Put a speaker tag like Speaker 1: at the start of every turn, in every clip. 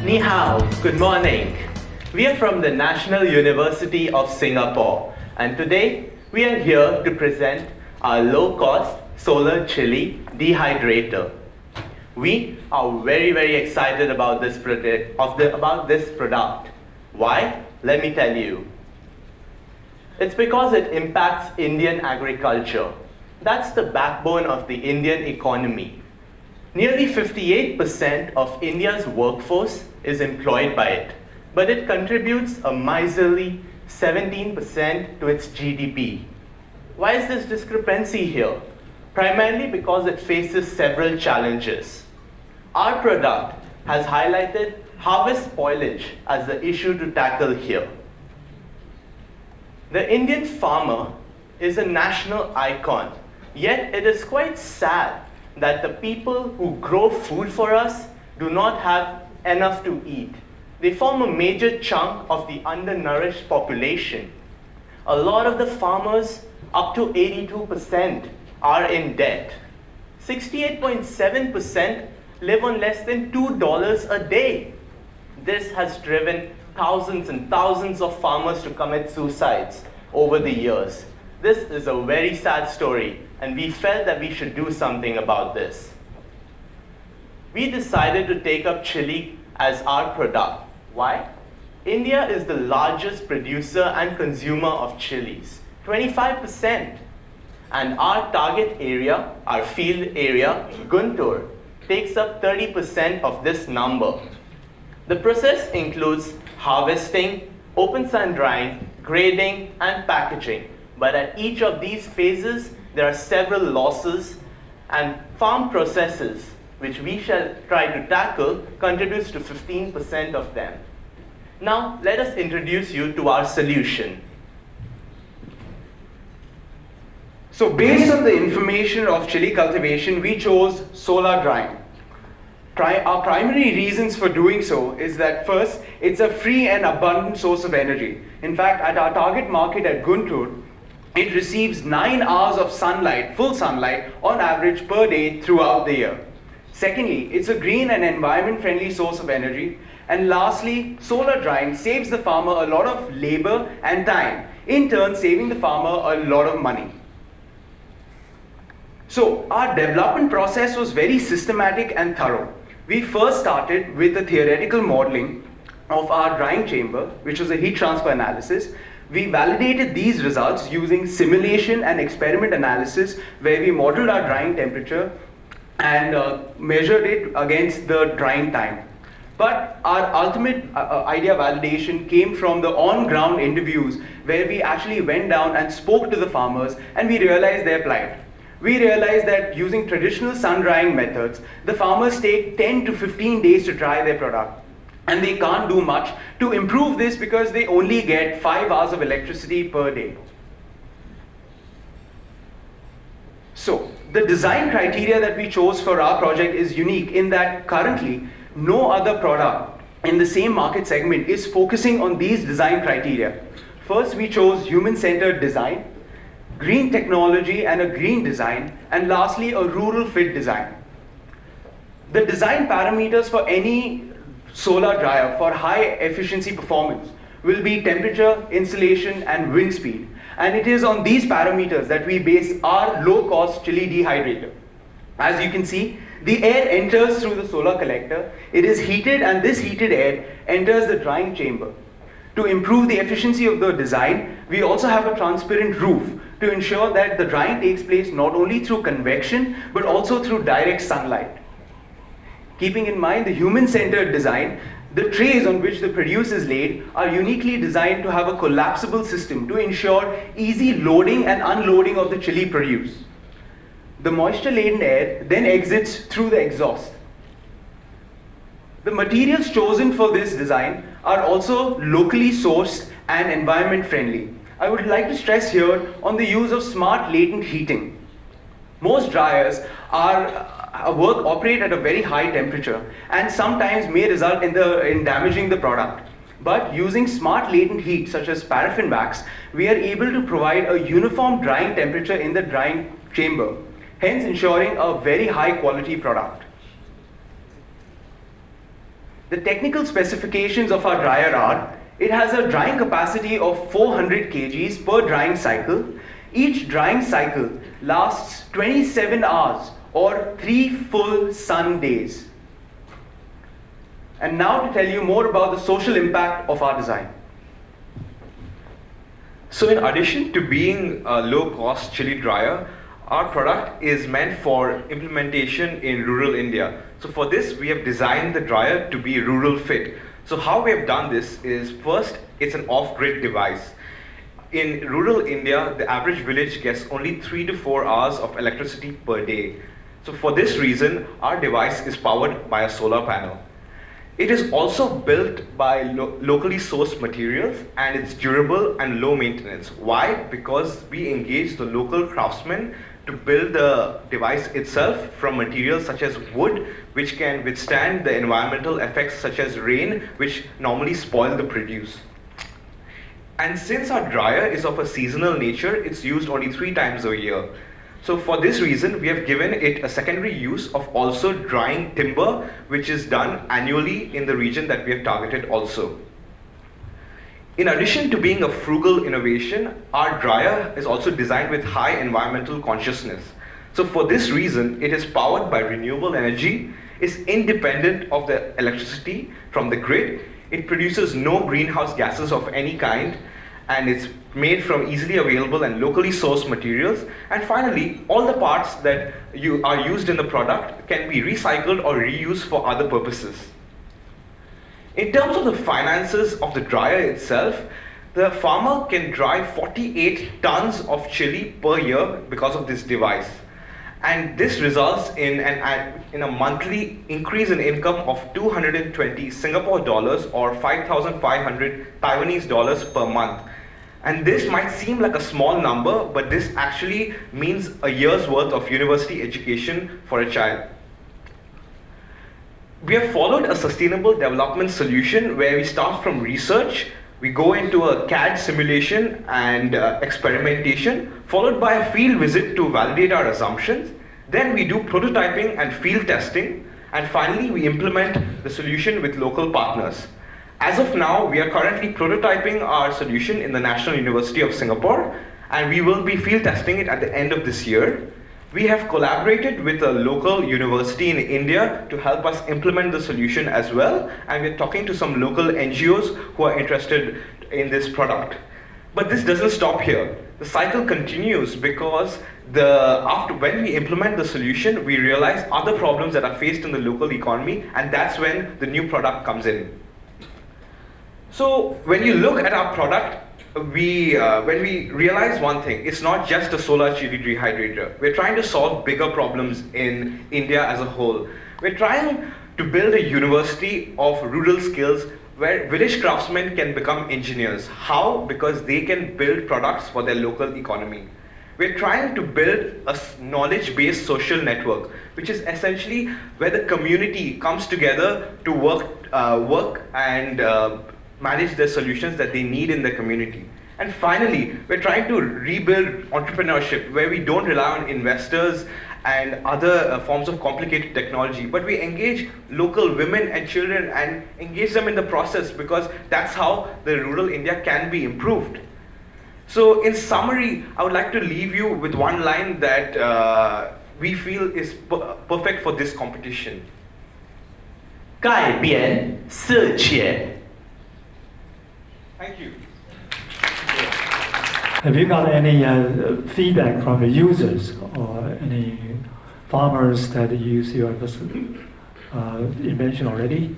Speaker 1: Ni hao, good morning. We are from the National University of Singapore, and today we are here to present our low-cost solar chili dehydrator. We are very excited about this product. Why? Let me tell you. It's because it impacts Indian agriculture. That's the backbone of the Indian economy. Nearly 58% of India's workforce is employed by it, but it contributes a miserly 17% to its GDP. Why is this discrepancy here? Primarily because it faces several challenges. Our product has highlighted harvest spoilage as the issue to tackle here. The Indian farmer is a national icon, yet it is quite sad that the people who grow food for us do not have enough to eat. They form a major chunk of the undernourished population. A lot of the farmers, up to 82%, are in debt. 68.7% live on less than $2 a day. This has driven thousands and thousands of farmers to commit suicides over the years. This is a very sad story, and we felt that we should do something about this. We decided to take up chili as our product. Why? India is the largest producer and consumer of chilies, 25%. And our target area, our field area, Guntur, takes up 30% of this number. The process includes harvesting, open sun drying, grading, and packaging. But at each of these phases, there are several losses, and farm processes, which we shall try to tackle, contributes to 15% of them. Now, let us introduce you to our solution.
Speaker 2: So based on the information of chili cultivation, we chose solar drying. Our primary reasons for doing so is that first, it's a free and abundant source of energy. In fact, at our target market at Guntur, it receives 9 hours of sunlight, full sunlight, on average per day throughout the year. Secondly, it's a green and environment-friendly source of energy. And lastly, solar drying saves the farmer a lot of labor and time, in turn saving the farmer a lot of money. So our development process was very systematic and thorough. We first started with the theoretical modeling of our drying chamber, which was a heat transfer analysis. We validated these results using simulation and experiment analysis, where we modeled our drying temperature and measured it against the drying time. But our ultimate idea validation came from the on-ground interviews, where we actually went down and spoke to the farmers, and we realized their plight. We realized that using traditional sun drying methods, the farmers take 10 to 15 days to dry their product. And they can't do much to improve this because they only get 5 hours of electricity per day. So the design criteria that we chose for our project is unique in that currently no other product in the same market segment is focusing on these design criteria. First, we chose human-centered design, green technology and a green design, and lastly, a rural fit design. The design parameters for any solar dryer for high efficiency performance will be temperature, insulation, and wind speed. And it is on these parameters that we base our low-cost chili dehydrator. As you can see, the air enters through the solar collector, it is heated, and this heated air enters the drying chamber. To improve the efficiency of the design, we also have a transparent roof to ensure that the drying takes place not only through convection, but also through direct sunlight. Keeping in mind the human-centered design, the trays on which the produce is laid are uniquely designed to have a collapsible system to ensure easy loading and unloading of the chili produce. The moisture-laden air then exits through the exhaust. The materials chosen for this design are also locally sourced and environment-friendly. I would like to stress here on the use of smart latent heating. Most dryers operate at a very high temperature and sometimes may result in damaging the product. But using smart latent heat such as paraffin wax, we are able to provide a uniform drying temperature in the drying chamber, hence ensuring a very high quality product. The technical specifications of our dryer are, it has a drying capacity of 400 kgs per drying cycle. Each drying cycle lasts 27 hours or 3 full sun days. And now to tell you more about the social impact of our design.
Speaker 3: So in addition to being a low-cost chili dryer, our product is meant for implementation in rural India. So for this, we have designed the dryer to be rural fit. So how we have done this is, first, it's an off-grid device. In rural India, the average village gets only 3 to 4 hours of electricity per day. So for this reason, our device is powered by a solar panel. It is also built by locally sourced materials, and it's durable and low maintenance. Why? Because we engage the local craftsmen to build the device itself from materials such as wood, which can withstand the environmental effects such as rain, which normally spoil the produce. And since our dryer is of a seasonal nature, it's used only 3 times a year. So for this reason, we have given it a secondary use of also drying timber, which is done annually in the region that we have targeted also. In addition to being a frugal innovation, our dryer is also designed with high environmental consciousness. So for this reason, it is powered by renewable energy, is independent of the electricity from the grid, it produces no greenhouse gases of any kind, and it's made from easily available and locally sourced materials. And finally, all the parts that are used in the product can be recycled or reused for other purposes. In terms of the finances of the dryer itself, the farmer can dry 48 tons of chili per year because of this device. And this results in a monthly increase in income of 220 Singapore dollars or 5,500 Taiwanese dollars per month. And this might seem like a small number, but this actually means a year's worth of university education for a child. We have followed a sustainable development solution where we start from research, we go into a CAD simulation and experimentation, followed by a field visit to validate our assumptions. Then we do prototyping and field testing, and finally we implement the solution with local partners. As of now, we are currently prototyping our solution in the National University of Singapore, and we will be field testing it at the end of this year. We have collaborated with a local university in India to help us implement the solution as well, and we're talking to some local NGOs who are interested in this product. But this doesn't stop here. The cycle continues because when we implement the solution, we realize other problems that are faced in the local economy, and that's when the new product comes in. So when you look at our product, when we realize one thing, it's not just a solar chili dehydrator. We're trying to solve bigger problems in India as a whole. We're trying to build a university of rural skills where village craftsmen can become engineers. How? Because they can build products for their local economy. We're trying to build a knowledge-based social network, which is essentially where the community comes together to work and manage the solutions that they need in the community. And finally, we're trying to rebuild entrepreneurship where we don't rely on investors and other forms of complicated technology, but we engage local women and children and engage them in the process, because that's how the rural India can be improved. So in summary, I would like to leave you with one line that we feel is perfect for this competition.
Speaker 1: 改变世界.
Speaker 3: Thank you.
Speaker 4: Have you got any feedback from the users or any farmers that use your invention already?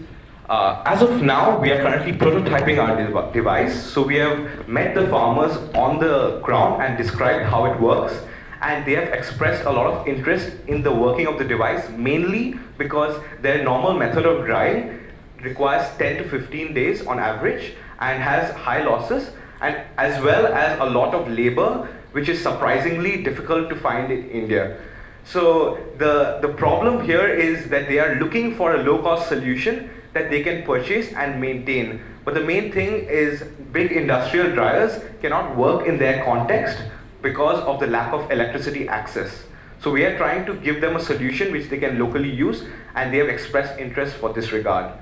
Speaker 3: As of now, we are currently prototyping our device. So we have met the farmers on the ground and described how it works. And they have expressed a lot of interest in the working of the device, mainly because their normal method of drying requires 10 to 15 days on average and has high losses, and as well as a lot of labor, which is surprisingly difficult to find in India. So the problem here is that they are looking for a low-cost solution that they can purchase and maintain. But the main thing is big industrial dryers cannot work in their context because of the lack of electricity access. So we are trying to give them a solution which they can locally use, and they have expressed interest for this regard.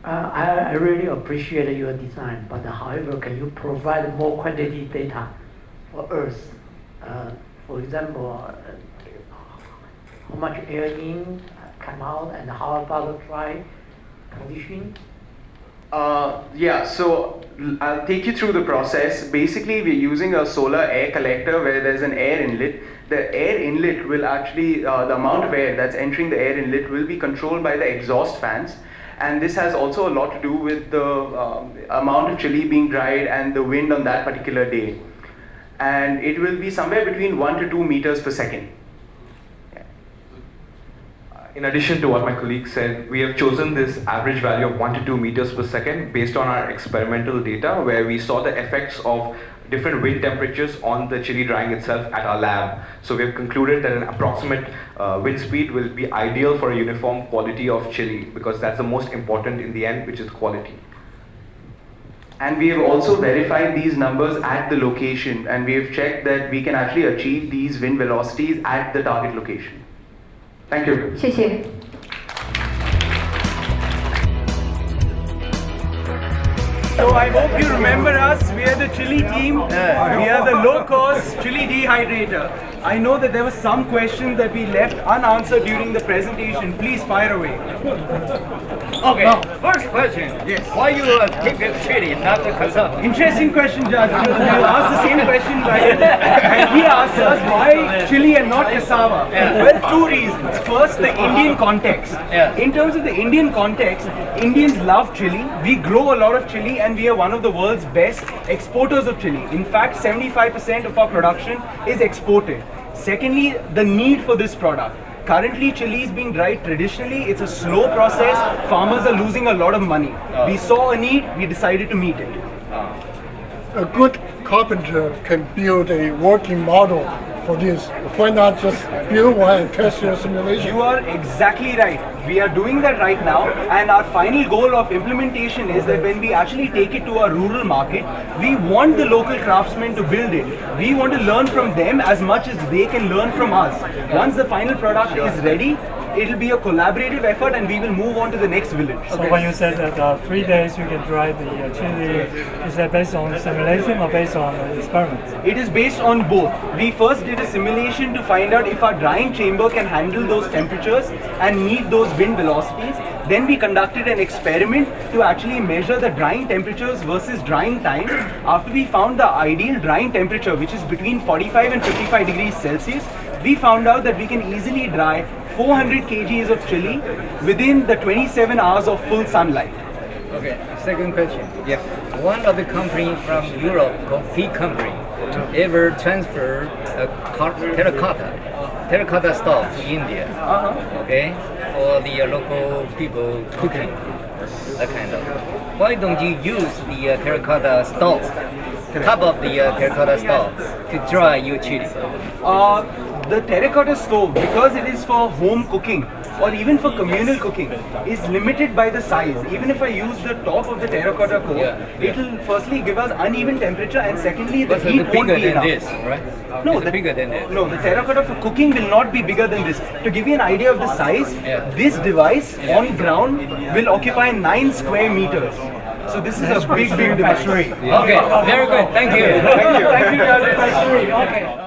Speaker 5: I really appreciate your design, but however, can you provide more quantity data for us? For example, how much air in, come out, and how about the dry condition?
Speaker 2: Yeah, so I'll take you through the process. Basically, we're using a solar air collector where there's an air inlet. The air inlet will actually, the amount of air that's entering the air inlet will be controlled by the exhaust fans. And this has also a lot to do with the amount of chili being dried and the wind on that particular day. And it will be somewhere between 1 to 2 meters per second.
Speaker 3: In addition to what my colleague said, we have chosen this average value of 1 to 2 meters per second based on our experimental data, where we saw the effects of different wind temperatures on the chili drying itself at our lab. So we have concluded that an approximate wind speed will be ideal for a uniform quality of chili, because that's the most important in the end, which is quality.
Speaker 2: And we have also verified these numbers at the location, and we have checked that we can actually achieve these wind velocities at the target location. Thank you.
Speaker 6: 谢谢。
Speaker 7: So I hope you remember us. We are the chili team. We are the low-cost chili dehydrator. I know that there were some questions that we left unanswered during the presentation. Please fire away.
Speaker 8: Okay. Now, first question. Yes. Why you pick chili, not the cassava?
Speaker 7: Interesting question, Judge. You asked the same question, right? And he asked us why chili and not cassava. Well, two reasons. First, the Indian context. In terms of the Indian context, Indians love chili. We grow a lot of chili, and we are one of the world's best exporters of chili. In fact, 75% of our production is exported. Secondly, the need for this product. Currently, chili is being dried traditionally. It's a slow process. Farmers are losing a lot of money. We saw a need, we decided to meet it.
Speaker 9: A good carpenter can build a working model for this. Why not just build one and test your simulation?
Speaker 7: You are exactly right. We are doing that right now, and our final goal of implementation is that when we actually take it to our rural market, we want the local craftsmen to build it. We want to learn from them as much as they can learn from us. Once the final product is ready, it will be a collaborative effort, and we will move on to the next village.
Speaker 4: So when you said that 3 days you can dry the chili, is that based on simulation or based on experiments?
Speaker 7: It is based on both. We first did a simulation to find out if our drying chamber can handle those temperatures and meet those wind velocities. Then we conducted an experiment to actually measure the drying temperatures versus drying time. After we found the ideal drying temperature, which is between 45 and 55 degrees Celsius, we found out that we can easily dry 400 kgs of chili within the 27 hours of full sunlight.
Speaker 8: Okay, second question. Yes. One of the company from Europe called P Company ever transferred a terracotta stove to India. Okay, for the local people cooking, that kind of. Why don't you use the terracotta stove, top of the terracotta stove, to dry your chili?
Speaker 7: The terracotta stove, because it is for home cooking or even for communal cooking, is limited by the size. Even if I use the top of the terracotta core, it will firstly give us uneven temperature, and secondly the heat won't be enough.
Speaker 8: This, right?
Speaker 7: No,
Speaker 8: bigger than this.
Speaker 7: No, the terracotta for cooking will not be bigger than this. To give you an idea of the size, this device on ground will occupy 9 square meters. So this is a big device.
Speaker 8: Okay, very good. Thank you.
Speaker 7: Thank you. Thank you, Judge. Okay.